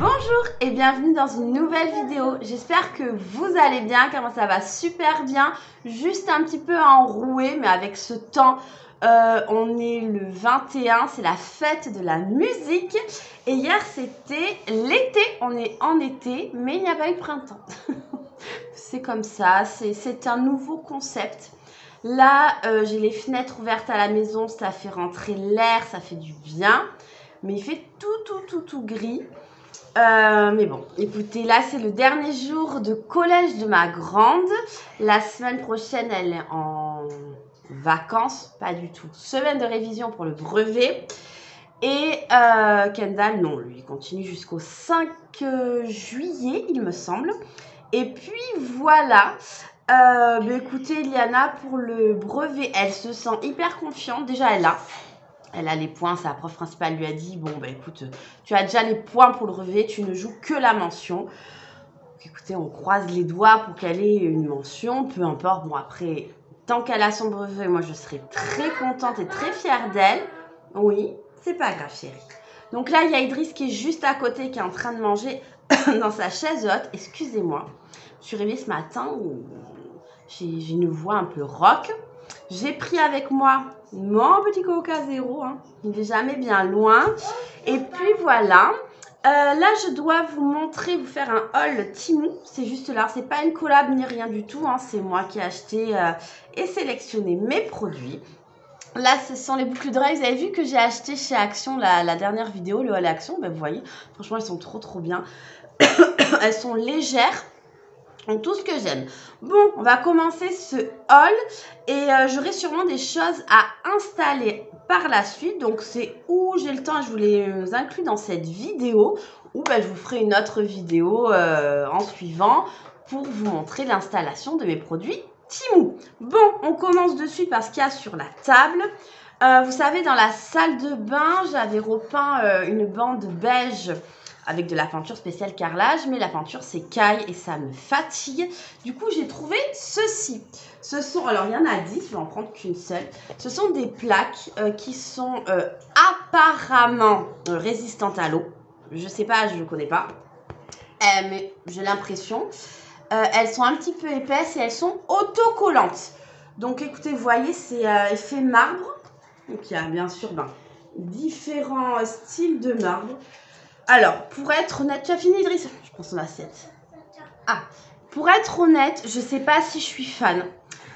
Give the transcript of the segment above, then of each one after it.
Bonjour et bienvenue dans une nouvelle vidéo. J'espère que vous allez bien, car moi ça va super bien. Juste un petit peu enroué, mais avec ce temps, on est le 21, c'est la fête de la musique. Et hier c'était l'été, on est en été, mais il n'y a pas eu de printemps. C'est comme ça, c'est un nouveau concept. Là, j'ai les fenêtres ouvertes à la maison, ça fait rentrer l'air, ça fait du bien. Mais il fait tout gris. Mais bon, écoutez, là c'est le dernier jour de collège de ma grande. La semaine prochaine, elle est en vacances, pas du tout. Semaine de révision pour le brevet. Et Kendall, non, lui, il continue jusqu'au 5 juillet, il me semble. Et puis voilà. Écoutez, Liana, pour le brevet, elle se sent hyper confiante. Déjà, elle a les points, sa prof principale lui a dit, bon, écoute, tu as déjà les points pour le brevet, tu ne joues que la mention. Donc, écoutez, on croise les doigts pour qu'elle ait une mention, peu importe. Bon, après, tant qu'elle a son brevet, moi, je serai très contente et très fière d'elle. Oui, c'est pas grave, chérie. Donc là, il y a Idriss qui est juste à côté, qui est en train de manger dans sa chaise haute. Excusez-moi, je suis réveillée ce matin où j'ai une voix un peu rock. J'ai pris avec moi mon petit Coca Zéro, hein. Il n'est jamais bien loin. Et puis voilà, là je dois vous montrer, vous faire un haul Temu. C'est juste là, c'est pas une collab ni rien du tout, hein. C'est moi qui ai acheté et sélectionné mes produits. Là, ce sont les boucles d'oreilles. Vous avez vu que j'ai acheté chez Action la dernière vidéo, le haul Action. Vous voyez, franchement, elles sont trop bien. Elles sont légères. Donc, tout ce que j'aime. Bon, on va commencer ce haul et j'aurai sûrement des choses à installer par la suite. Donc, c'est où j'ai le temps, je vous les inclus dans cette vidéo ou je vous ferai une autre vidéo en suivant pour vous montrer l'installation de mes produits Temu. Bon, on commence de suite par ce qu'il y a sur la table. Vous savez, dans la salle de bain, j'avais repeint une bande beige avec de la peinture spéciale carrelage, mais la peinture s'écaille et ça me fatigue. Du coup, j'ai trouvé ceci. Ce sont, alors il y en a 10, je vais en prendre qu'une seule. Ce sont des plaques qui sont apparemment résistantes à l'eau. Je sais pas, je ne connais pas, mais j'ai l'impression. Elles sont un petit peu épaisses et elles sont autocollantes. Donc écoutez, vous voyez, c'est effet marbre. Donc il y a bien sûr différents styles de marbre. Alors, pour être honnête, tu as fini, Idriss? Je prends son assiette. Ah, pour être honnête, je sais pas si je suis fan.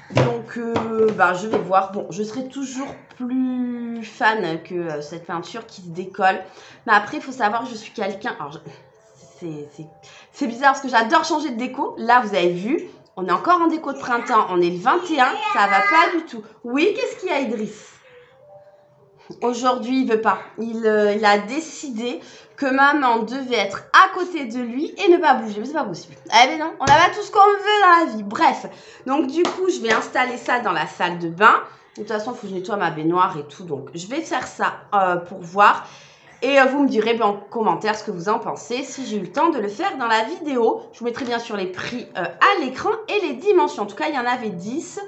Donc, je vais voir. Bon, je serai toujours plus fan que cette peinture qui se décolle. Mais après, il faut savoir que je suis quelqu'un... Alors, c'est bizarre parce que j'adore changer de déco. Là, vous avez vu, on est encore en déco de printemps. On est le 21, ça va pas du tout. Oui, qu'est-ce qu'il y a, Idriss? Aujourd'hui, il veut pas. Il a décidé que maman devait être à côté de lui et ne pas bouger. Mais c'est pas possible. Eh bien non, on n'a pas tout ce qu'on veut dans la vie. Bref, donc du coup, je vais installer ça dans la salle de bain. De toute façon, il faut que je nettoie ma baignoire et tout. Donc, je vais faire ça pour voir. Et vous me direz en commentaire ce que vous en pensez. Si j'ai eu le temps de le faire dans la vidéo, je vous mettrai bien sûr les prix à l'écran et les dimensions. En tout cas, il y en avait 10.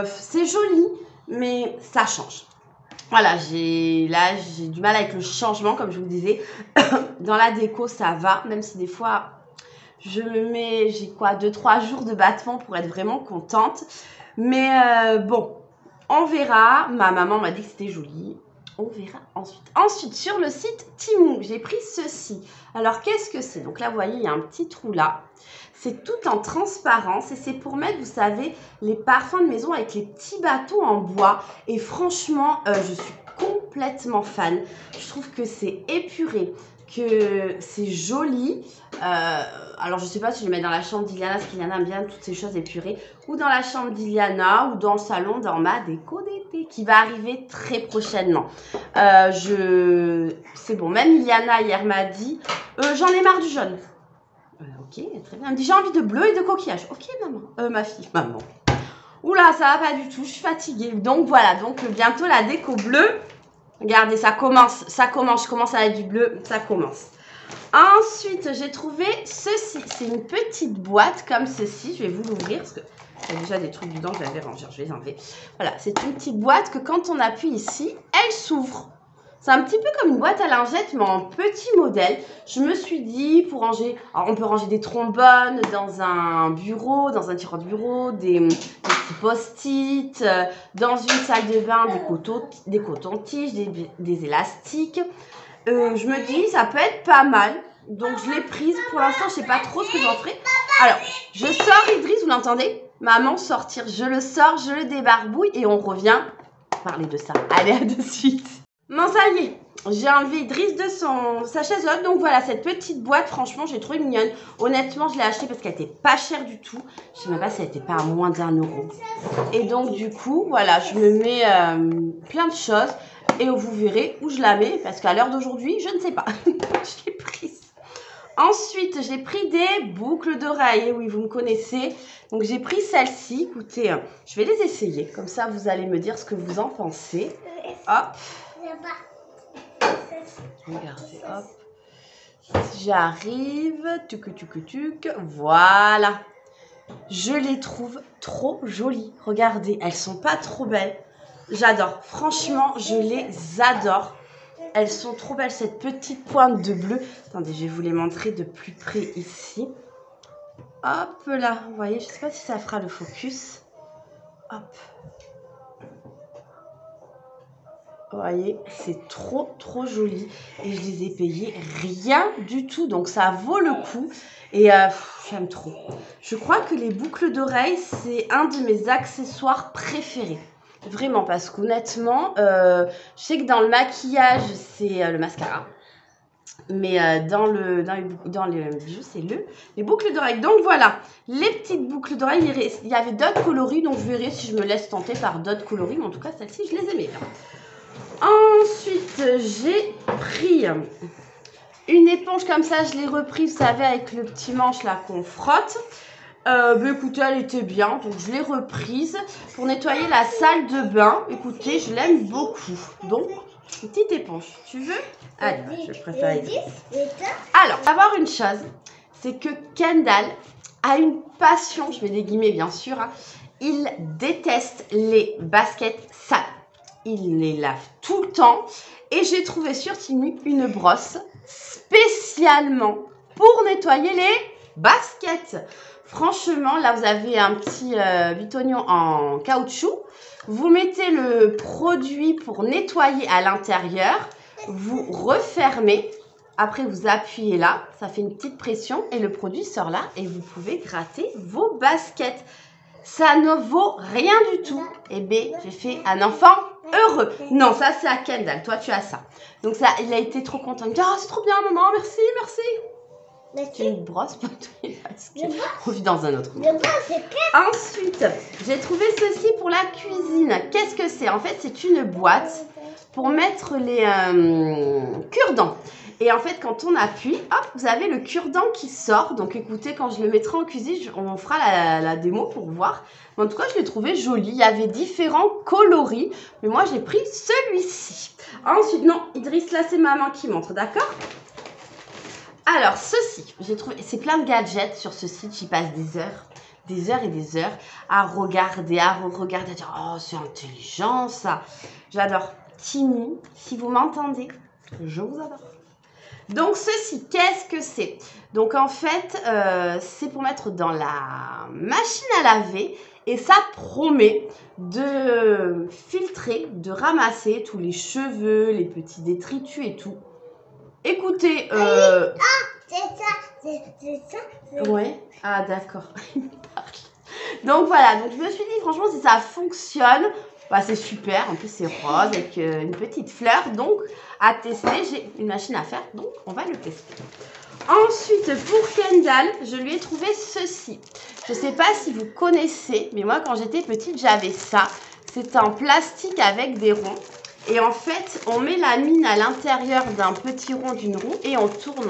C'est joli, mais ça change. Voilà, j'ai du mal avec le changement, comme je vous le disais. Dans la déco, ça va, même si des fois, je me mets, j'ai quoi, 2-3 jours de battement pour être vraiment contente. Mais bon, on verra. Ma maman m'a dit que c'était joli. On verra ensuite. Ensuite, sur le site Temu, j'ai pris ceci. Alors, qu'est-ce que c'est? Donc là, vous voyez, il y a un petit trou là. C'est tout en transparence et c'est pour mettre, vous savez, les parfums de maison avec les petits bateaux en bois. Et franchement, je suis complètement fan. Je trouve que c'est épuré, que c'est joli. Alors, je ne sais pas si je vais mettre dans la chambre d'Iliana, parce qu'Iliana aime bien toutes ces choses épurées, ou dans la chambre d'Iliana, ou dans le salon, dans ma déco d'été, qui va arriver très prochainement. C'est bon, même Iliana, hier, m'a dit, j'en ai marre du jaune. Ok, très bien. Elle me dit, j'ai envie de bleu et de coquillage. Ok, maman. Ma fille, maman. Oula, ça va pas du tout, je suis fatiguée. Donc voilà, donc bientôt la déco bleue. Regardez, ça commence, je commence à mettre du bleu, ça commence. Ensuite, j'ai trouvé ceci. C'est une petite boîte comme ceci. Je vais vous l'ouvrir parce que il y a déjà des trucs dedans que j'avais rangés. Je vais les enlever. Voilà, c'est une petite boîte que quand on appuie ici, elle s'ouvre. C'est un petit peu comme une boîte à lingettes, mais en petit modèle. Je me suis dit, pour ranger, alors on peut ranger des trombones dans un bureau, dans un tiroir de bureau, des petits post-it, dans une salle de bain, des cotons-tiges, des élastiques. Je me dis, ça peut être pas mal. Donc, je l'ai prise. Pour l'instant, je sais pas trop ce que j'en ferai. Alors, je sors Idriss, vous l'entendez? Maman sortir, je le sors, je le débarbouille et on revient parler de ça. Allez, à de suite. Bon, ça y est, j'ai enlevé Idriss de sa chaise haute. Donc voilà, cette petite boîte, franchement, j'ai trouvé mignonne. Honnêtement, je l'ai achetée parce qu'elle était pas chère du tout. Je sais même pas si elle était pas à moins d'1 euro. Et donc, du coup, voilà, je me mets plein de choses. Et vous verrez où je la mets. Parce qu'à l'heure d'aujourd'hui, je ne sais pas. Je l'ai prise. Ensuite, j'ai pris des boucles d'oreilles. Oui, vous me connaissez. Donc, j'ai pris celle-ci. Écoutez, je vais les essayer. Comme ça, vous allez me dire ce que vous en pensez. Hop. Regardez, hop. J'arrive. Tuc. Voilà. Je les trouve trop jolies. Regardez, elles sont pas trop belles. J'adore. Franchement, je les adore. Elles sont trop belles, cette petite pointe de bleu. Attendez, je vais vous les montrer de plus près ici. Hop là. Vous voyez, je ne sais pas si ça fera le focus. Hop. Vous voyez, c'est trop joli. Et je les ai payés rien du tout. Donc, ça vaut le coup. Et j'aime trop. Je crois que les boucles d'oreilles, c'est un de mes accessoires préférés. Vraiment, parce qu'honnêtement, je sais que dans le maquillage, c'est le mascara. Mais dans les bijoux, c'est les boucles d'oreilles. Donc voilà, les petites boucles d'oreilles, il y avait d'autres coloris. Donc je verrai si je me laisse tenter par d'autres coloris. Mais en tout cas, celle-ci, je les aimais bien. Ensuite, j'ai pris une éponge comme ça. Je l'ai reprise, vous savez, avec le petit manche là qu'on frotte. Écoutez, elle était bien, donc je l'ai reprise pour nettoyer la salle de bain. Écoutez, je l'aime beaucoup. Donc, une petite éponge. Tu veux? Allez, je préfère. Alors, savoir une chose, c'est que Kendall a une passion, je mets des guillemets bien sûr, hein, il déteste les baskets sales. Il les lave tout le temps. Et j'ai trouvé sur Temu une brosse spécialement pour nettoyer les baskets. Franchement, là, vous avez un petit bitonnier en caoutchouc. Vous mettez le produit pour nettoyer à l'intérieur. Vous refermez. Après, vous appuyez là. Ça fait une petite pression et le produit sort là. Et vous pouvez gratter vos baskets. Ça ne vaut rien du tout. Eh bien, j'ai fait un enfant heureux. Non, ça, c'est à Kendall. Toi, tu as ça. Donc, ça, il a été trop content. Il me dit, oh, c'est trop bien, maman. Merci. C'est une brosse pour nettoyer parce qu'on vit dans un autre monde. Ensuite, j'ai trouvé ceci pour la cuisine. Qu'est-ce que c'est? En fait, c'est une boîte pour mettre les cure-dents. Et en fait, quand on appuie, hop, vous avez le cure-dent qui sort. Donc, écoutez, quand je le mettrai en cuisine, on fera la démo pour voir. Mais en tout cas, je l'ai trouvé joli. Il y avait différents coloris. Mais moi, j'ai pris celui-ci. Ensuite, non, Idriss, là, c'est maman qui montre, d'accord? Alors, ceci, j'ai trouvé, c'est plein de gadgets sur ce site. J'y passe des heures et des heures à regarder, à re-regarder, à dire, oh, c'est intelligent, ça. J'adore. Temu, si vous m'entendez, je vous adore. Donc, ceci, qu'est-ce que c'est? Donc, en fait, c'est pour mettre dans la machine à laver et ça promet de filtrer, de ramasser tous les cheveux, les petits détritus et tout. Écoutez, c'est ça. Ouais. Ah, d'accord. Donc voilà, donc je me suis dit, franchement, si ça fonctionne, bah, c'est super. En plus, c'est rose avec une petite fleur. Donc, à tester, j'ai une machine à faire. Donc, on va le tester. Ensuite, pour Kendall, je lui ai trouvé ceci. Je ne sais pas si vous connaissez, mais moi, quand j'étais petite, j'avais ça. C'est en plastique avec des ronds. Et en fait, on met la mine à l'intérieur d'un petit rond d'une roue et on tourne.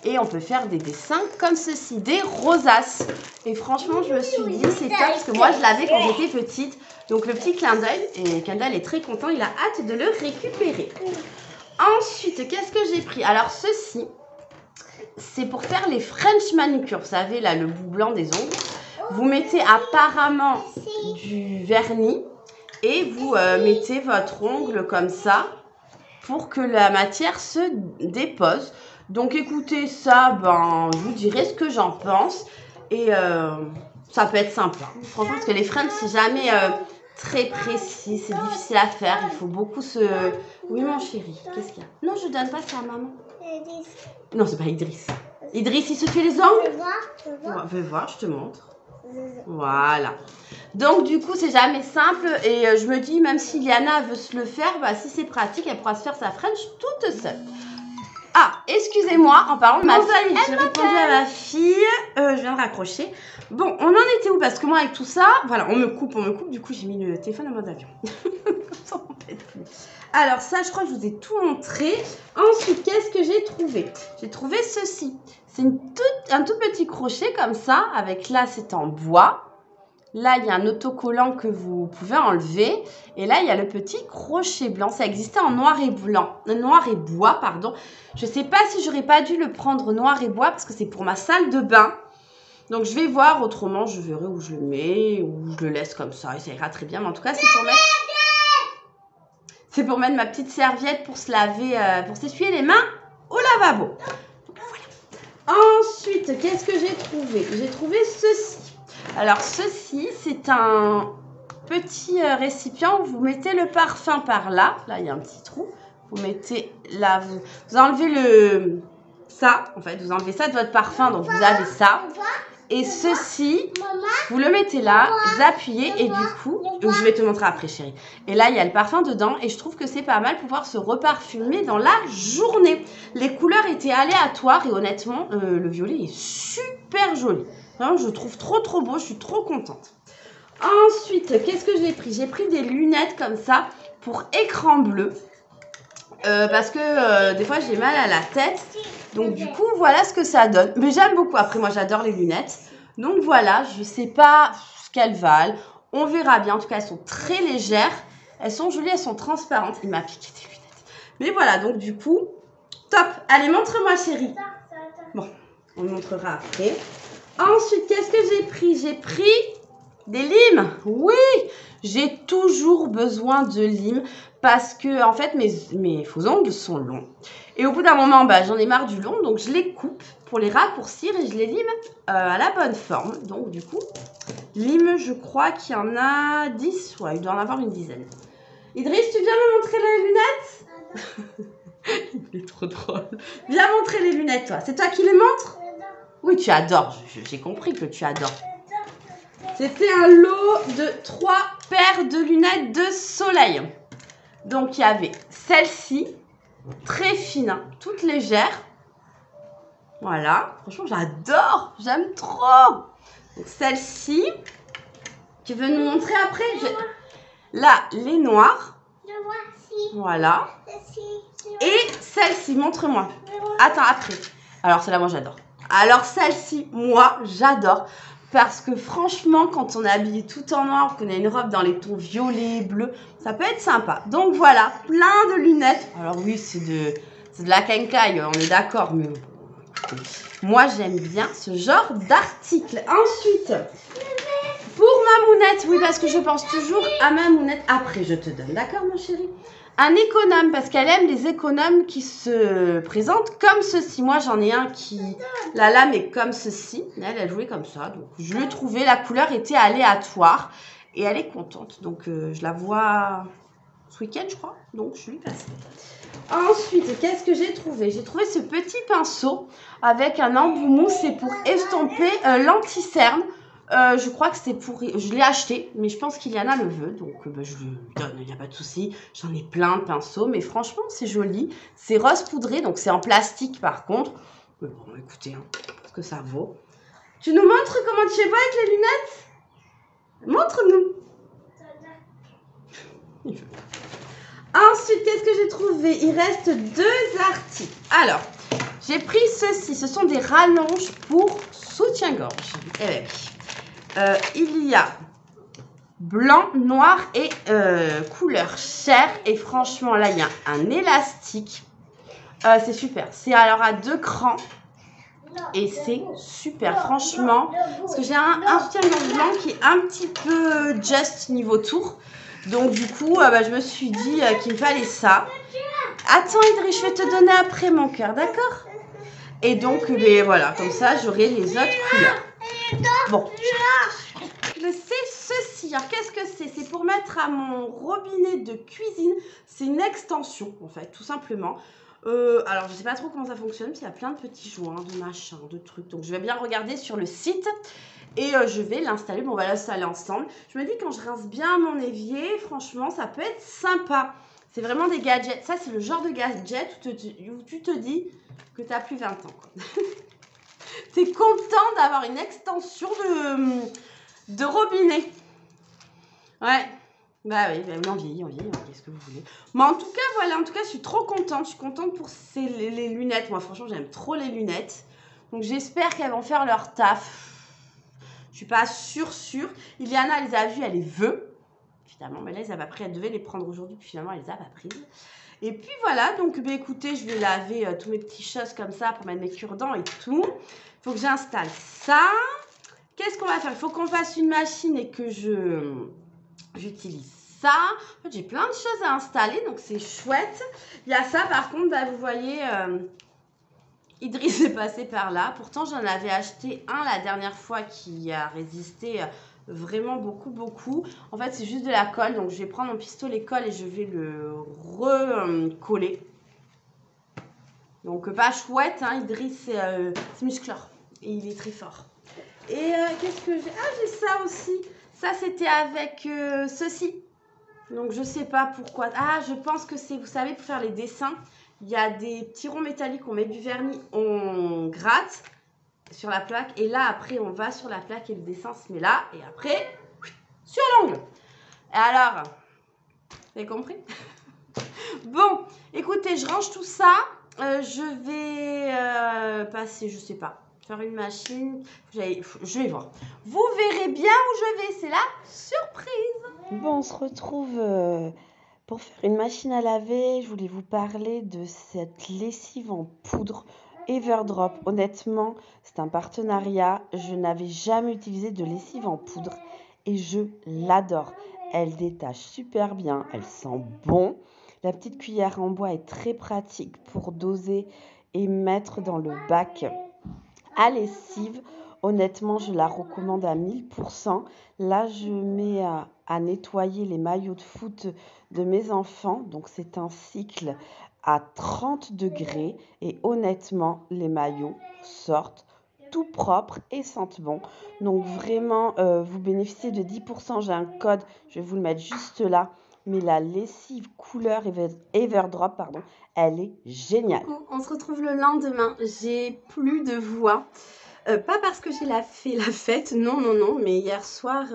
Et on peut faire des dessins comme ceci, des rosaces. Et franchement, je me suis dit, c'est top parce que moi, je l'avais quand j'étais petite. Donc, le petit clin d'œil. Et Kendall est très content, il a hâte de le récupérer. Ensuite, qu'est-ce que j'ai pris? Alors, ceci, c'est pour faire les French manicures. Vous savez, là, le bout blanc des ongles. Vous mettez apparemment du vernis. Et vous mettez votre ongle comme ça. pour que la matière se dépose. Donc écoutez ça, ben, je vous dirai ce que j'en pense. Et ça peut être sympa. Franchement, parce que les friends, c'est jamais très précis. C'est difficile à faire. Il faut beaucoup se... Oui, mon chéri, qu'est-ce qu'il y a? Non, je donne pas ça à maman. Non, c'est pas Idriss. Idriss, il se fait les ongles? Fais voir, je te montre. Voilà. Donc, du coup, c'est jamais simple. Et je me dis, même si Liana veut se le faire, bah, si c'est pratique, elle pourra se faire sa French toute seule. Ah, excusez-moi, en parlant de ma fille, j'ai répondu à ma fille. Je viens de raccrocher. Bon, on en était où? Parce que moi, avec tout ça, voilà, on me coupe. Du coup, j'ai mis le téléphone en mode avion. Ça m'embête plus. Alors, ça, je crois que je vous ai tout montré. Ensuite, qu'est-ce que j'ai trouvé? J'ai trouvé ceci. C'est un tout petit crochet comme ça. Avec là, c'est en bois. Là, il y a un autocollant que vous pouvez enlever. Et là, il y a le petit crochet blanc. Ça existait en noir et bois, pardon. Je ne sais pas si j'aurais pas dû le prendre noir et bois parce que c'est pour ma salle de bain. Donc, je vais voir. Autrement, je verrai où je le mets ou je le laisse comme ça. Et ça ira très bien. Mais en tout cas, c'est pour mettre ma petite serviette pour se laver, pour s'essuyer les mains au lavabo. Donc, voilà. Ensuite, qu'est-ce que j'ai trouvé? J'ai trouvé ceci. Alors, ceci, c'est un petit récipient où vous mettez le parfum par là. Là, il y a un petit trou. Vous mettez là, vous enlevez ça. En fait, vous enlevez ça de votre parfum. Donc, vous avez ça. Et ceci, vous le mettez là, vous appuyez et du coup, donc je vais te montrer après, chérie. Et là, il y a le parfum dedans et je trouve que c'est pas mal pour pouvoir se reparfumer dans la journée. Les couleurs étaient aléatoires et honnêtement, le violet est super joli. Vraiment, je le trouve trop beau, je suis trop contente. Ensuite, qu'est-ce que j'ai pris? J'ai pris des lunettes comme ça pour écran bleu. Parce que des fois, j'ai mal à la tête. Donc, du coup, voilà ce que ça donne. Mais j'aime beaucoup. Après, moi, j'adore les lunettes. Donc, voilà, je ne sais pas ce qu'elles valent. On verra bien. En tout cas, elles sont très légères. Elles sont jolies, elles sont transparentes. Il m'a piqué des lunettes. Mais voilà, donc du coup, top. Allez, montre-moi, chérie. Bon, on le montrera après. Ensuite, qu'est-ce que j'ai pris? J'ai pris des limes. Oui, j'ai toujours besoin de limes parce que, en fait, mes faux ongles sont longs. Et au bout d'un moment, bah, j'en ai marre du long, donc je les coupe pour les raccourcir et je les lime à la bonne forme. Donc, du coup, limes, je crois qu'il y en a 10. Ouais, il doit en avoir une dizaine. Idriss, tu viens me montrer les lunettes? Il est trop drôle. Viens montrer les lunettes, toi. C'est toi qui les montres? Oui, tu adores. J'ai compris que tu adores. C'était un lot de 3 paires de lunettes de soleil. Donc, il y avait celle-ci, très fine, hein, toute légère. Voilà. Franchement, j'adore. J'aime trop. Celle-ci. Tu veux nous montrer après? Là, les noirs. Voilà. Et celle-ci, montre-moi. Attends, après. Alors, celle-là, moi, j'adore. Alors, celle-ci, moi, j'adore. Parce que franchement, quand on est habillé tout en noir, qu'on a une robe dans les tons violet, bleu, ça peut être sympa. Donc voilà, plein de lunettes. Alors oui, c'est de la quincaille, on est d'accord. Mais moi, j'aime bien ce genre d'article. Ensuite, pour ma mounette, oui, parce que je pense toujours à ma mounette. Après, je te donne, d'accord, mon chéri? Un économe, parce qu'elle aime les économes qui se présentent comme ceci. Moi, j'en ai un qui, la lame est comme ceci. Elle jouait comme ça. Donc, je l'ai trouvée. La couleur était aléatoire. Et elle est contente. Donc, je la vois ce week-end, je crois. Donc, je lui passe. Ensuite, qu'est-ce que j'ai trouvé? J'ai trouvé ce petit pinceau avec un embout mousse. C'est pour estomper l'anti-cerne. Je crois que c'est pour... Je l'ai acheté, mais je pense qu'Iliana le veut. Donc, je lui donne, il n'y a pas de souci. J'en ai plein de pinceaux, mais franchement, c'est joli. C'est rose poudré, donc c'est en plastique par contre. Mais bon, écoutez, hein, ce que ça vaut. Tu nous montres comment tu es beau avec les lunettes? Montre-nous. Ensuite, qu'est-ce que j'ai trouvé? Il reste 2 articles. Alors, j'ai pris ceci. Ce sont des rallonges pour soutien-gorge. Eh bien, oui. Il y a blanc, noir et couleur chair. Et franchement, là, il y a un élastique. C'est super. C'est alors à 2 crans. Et c'est super, franchement. Parce que j'ai un soutien-gorge blanc qui est un petit peu just niveau tour. Donc, du coup, je me suis dit qu'il me fallait ça. Attends Idriss, je vais te donner après mon cœur, d'accord? Et donc, ben, voilà, comme ça, j'aurai les autres couleurs. Bon, c'est ceci. Alors, qu'est-ce que c'est? C'est pour mettre à mon robinet de cuisine. C'est une extension, en fait, tout simplement. Alors, je ne sais pas trop comment ça fonctionne, parce qu'il y a plein de petits joints, de machins, de trucs. Donc, je vais bien regarder sur le site et je vais l'installer. Bon, on va l'installer ensemble. Je me dis, quand je rince bien mon évier, franchement, ça peut être sympa. C'est vraiment des gadgets. Ça, c'est le genre de gadget où tu te dis que tu n'as plus 20 ans. Tu es content d'avoir une extension de robinet. Ouais. Bah oui, on vieillit, qu'est-ce que vous voulez. Mais en tout cas, voilà, en tout cas, je suis trop contente. Je suis contente pour les lunettes. Moi, franchement, j'aime trop les lunettes. Donc, j'espère qu'elles vont faire leur taf. Je suis pas sûre. Iliana, elle les a vues, elle les veut. Finalement, mais là, elles avaient pris, elle devait les prendre aujourd'hui, puis finalement, elle les a pas prises. Et puis voilà, donc bah, écoutez, je vais laver tous mes petits choses comme ça pour mettre mes cure-dents et tout. Il faut que j'installe ça. Qu'est-ce qu'on va faire? Il faut qu'on fasse une machine et que j'utilise ça. En fait, j'ai plein de choses à installer, donc c'est chouette. Il y a ça, par contre, bah, vous voyez, Idriss est passé par là. Pourtant, j'en avais acheté un la dernière fois qui a résisté vraiment beaucoup. En fait, c'est juste de la colle, donc je vais prendre mon pistolet colle et je vais le recoller. Donc, pas chouette, hein, Idriss, c'est musclore. Et il est très fort. Et qu'est-ce que j'ai? Ah, j'ai ça aussi. Ça, c'était avec ceci. Donc, je sais pas pourquoi. Ah, je pense que c'est, vous savez, pour faire les dessins, il y a des petits ronds métalliques, on met du vernis, on gratte sur la plaque. Et là, après, on va sur la plaque et le dessin se met là. Et après, sur l'ongle. Alors, vous avez compris? Bon, écoutez, je range tout ça. Je vais passer, je sais pas, faire une machine. Je vais voir. Vous verrez bien où je vais. C'est la surprise. Bon, on se retrouve pour faire une machine à laver. Je voulais vous parler de cette lessive en poudre Everdrop. Honnêtement, c'est un partenariat. Je n'avais jamais utilisé de lessive en poudre et je l'adore. Elle détache super bien, elle sent bon. La petite cuillère en bois est très pratique pour doser et mettre dans le bac à lessive. Honnêtement, je la recommande à 1000%. Là, je mets à nettoyer les maillots de foot de mes enfants. Donc, c'est un cycle à 30 degrés. Et honnêtement, les maillots sortent tout propres et sentent bon. Donc, vraiment, vous bénéficiez de 10%. J'ai un code, je vais vous le mettre juste là. Mais la lessive couleur Everdrop, pardon, elle est géniale. Coucou, on se retrouve le lendemain. J'ai plus de voix. Pas parce que j'ai fait la fête, non, mais hier soir,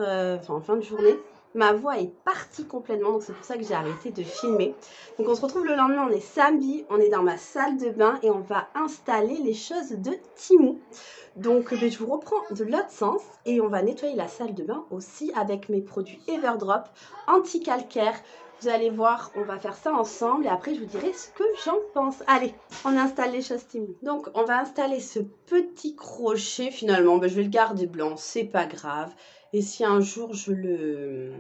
en fin de journée, ma voix est partie complètement, donc c'est pour ça que j'ai arrêté de filmer. Donc on se retrouve le lendemain, on est samedi, on est dans ma salle de bain et on va installer les choses de Timou. Donc je vous reprends de l'autre sens et on va nettoyer la salle de bain aussi avec mes produits Everdrop anti-calcaire. Vous allez voir, on va faire ça ensemble et après je vous dirai ce que j'en pense. Allez, on installe les choses Timou. Donc on va installer ce petit crochet finalement. Je vais le garder blanc, c'est pas grave. Et si un jour je le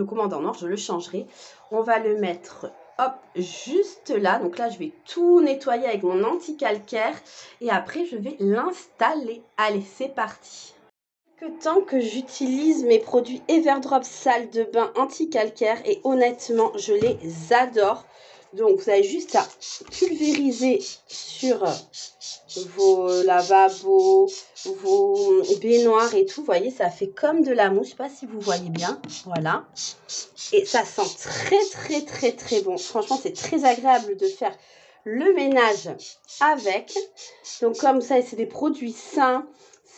commande en or, je le changerai. On va le mettre hop, juste là. Donc là, je vais tout nettoyer avec mon anti-calcaire. Et après, je vais l'installer. Allez, c'est parti. Temps que j'utilise mes produits Everdrop salle de bain anti-calcaire. Et honnêtement, je les adore. Donc, vous avez juste à pulvériser sur vos lavabos, vos baignoires et tout. Vous voyez, ça fait comme de la mousse. Je ne sais pas si vous voyez bien. Voilà. Et ça sent très bon. Franchement, c'est très agréable de faire le ménage avec. Donc, comme ça, c'est des produits sains.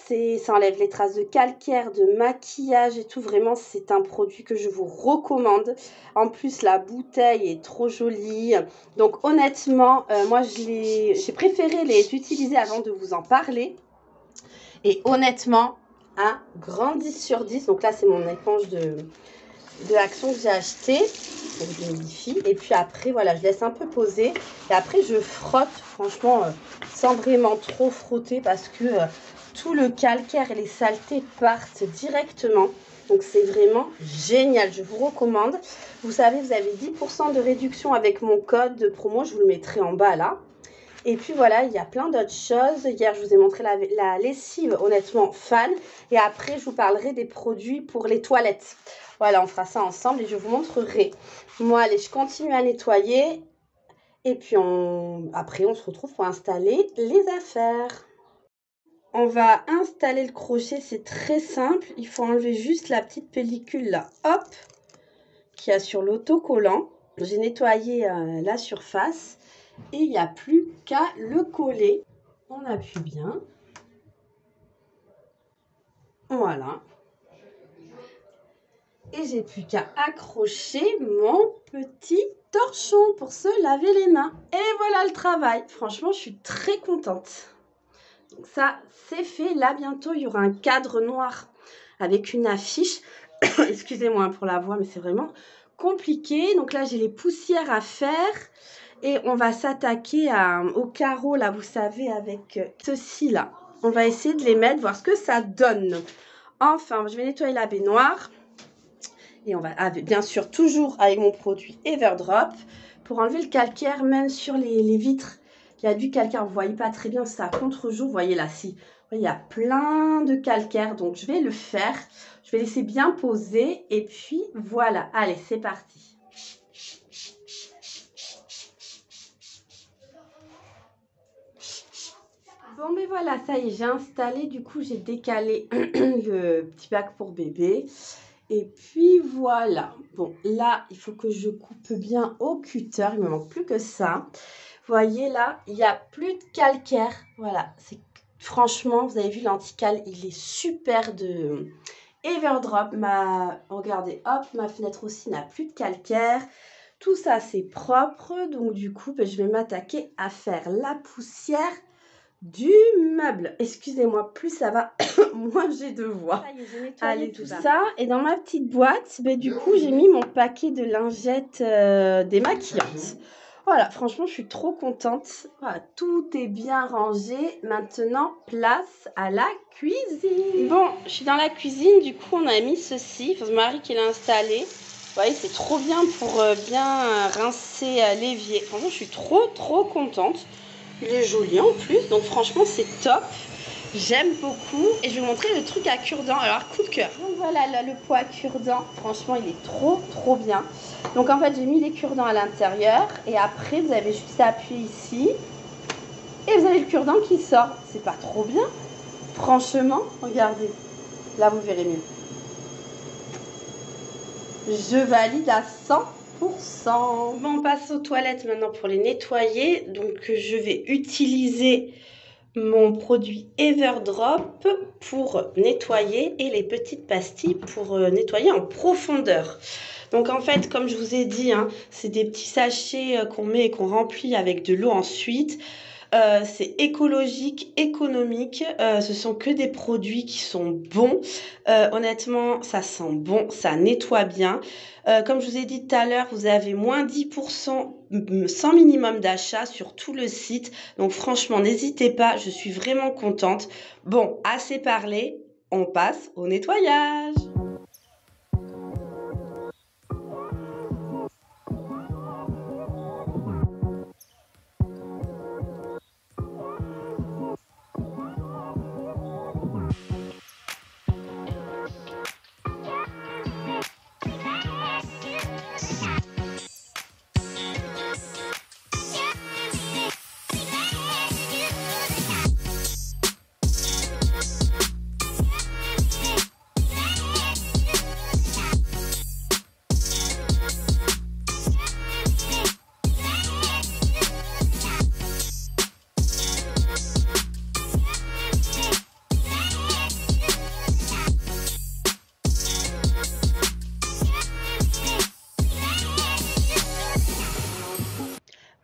Ça enlève les traces de calcaire, de maquillage et tout. Vraiment, c'est un produit que je vous recommande. En plus, la bouteille est trop jolie. Donc, honnêtement, moi, j'ai préféré les utiliser avant de vous en parler. Et honnêtement, un grand 10 sur 10. Donc là, c'est mon éponge de Action que j'ai acheté. Donc, je modifie. Et puis après, voilà, je laisse un peu poser. Et après, je frotte, franchement, sans vraiment trop frotter parce que tout le calcaire et les saletés partent directement. Donc c'est vraiment génial, je vous recommande. Vous savez, vous avez 10% de réduction avec mon code de promo, je vous le mettrai en bas là. Et puis voilà, il y a plein d'autres choses. Hier, je vous ai montré la lessive, honnêtement, fan. Et après, je vous parlerai des produits pour les toilettes. Voilà, on fera ça ensemble et je vous montrerai. Moi, allez, je continue à nettoyer. Et puis après, on se retrouve pour installer les affaires. On va installer le crochet, c'est très simple. Il faut enlever juste la petite pellicule là, hop, qu'il y a sur l'autocollant. J'ai nettoyé la surface. Et il n'y a plus qu'à le coller. On appuie bien. Voilà. Et j'ai plus qu'à accrocher mon petit torchon pour se laver les mains. Et voilà le travail. Franchement, je suis très contente. Donc ça, c'est fait. Là, bientôt, il y aura un cadre noir avec une affiche. Excusez-moi pour la voix, mais c'est vraiment compliqué. Donc là, j'ai les poussières à faire. Et on va s'attaquer aux carreaux, là, vous savez, avec ceci, là. On va essayer de les mettre, voir ce que ça donne. Enfin, je vais nettoyer la baignoire. Et on va, bien sûr, toujours avec mon produit Everdrop, pour enlever le calcaire, même sur les vitres. Il y a du calcaire, vous ne voyez pas très bien, ça à contre-jour. Vous voyez là, si. Il y a plein de calcaire, donc je vais le faire. Je vais laisser bien poser. Et puis, voilà. Allez, c'est parti. Bon, mais voilà, ça y est, j'ai installé. Du coup, j'ai décalé le petit bac pour bébé. Et puis, voilà. Bon, là, il faut que je coupe bien au cutter. Il me manque plus que ça. Vous voyez, là, il n'y a plus de calcaire. Voilà. Franchement, vous avez vu, l'antical, il est super de Everdrop. Regardez, hop, ma fenêtre aussi n'a plus de calcaire. Tout ça, c'est propre. Donc, du coup, ben, je vais m'attaquer à faire la poussière du meuble. Excusez-moi, plus ça va, moins j'ai de voix. Allez, tout ça. Et dans ma petite boîte, ben, du coup, j'ai mis mon paquet de lingettes démaquillantes. Voilà, franchement, je suis trop contente. Voilà, tout est bien rangé. Maintenant, place à la cuisine. Bon, je suis dans la cuisine. Du coup, on a mis ceci. C'est mon mari qui l'a installé. Vous voyez, c'est trop bien pour bien rincer l'évier. Franchement, je suis trop contente. Il est joli en plus, donc franchement c'est top. J'aime beaucoup. Et je vais vous montrer le truc à cure-dent. Alors, coup de cœur. Donc voilà, là, le pot à cure-dent. Franchement, il est trop bien. Donc en fait, j'ai mis les cure-dents à l'intérieur. Et après, vous avez juste à appuyer ici. Et vous avez le cure-dent qui sort. C'est pas trop bien? Franchement, regardez. Là, vous verrez mieux. Je valide à 100%. Bon, on passe aux toilettes maintenant pour les nettoyer. Donc, je vais utiliser mon produit Everdrop pour nettoyer et les petites pastilles pour nettoyer en profondeur. Donc, en fait, comme je vous ai dit, hein, c'est des petits sachets qu'on met et qu'on remplit avec de l'eau ensuite. C'est écologique, économique, ce sont que des produits qui sont bons. Honnêtement, ça sent bon, ça nettoie bien. Comme je vous ai dit tout à l'heure, vous avez moins 10% sans minimum d'achat sur tout le site. Donc franchement, n'hésitez pas, je suis vraiment contente. Bon, assez parlé, on passe au nettoyage.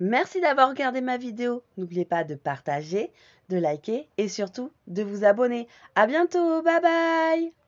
Merci d'avoir regardé ma vidéo. N'oubliez pas de partager, de liker et surtout de vous abonner. À bientôt, bye bye!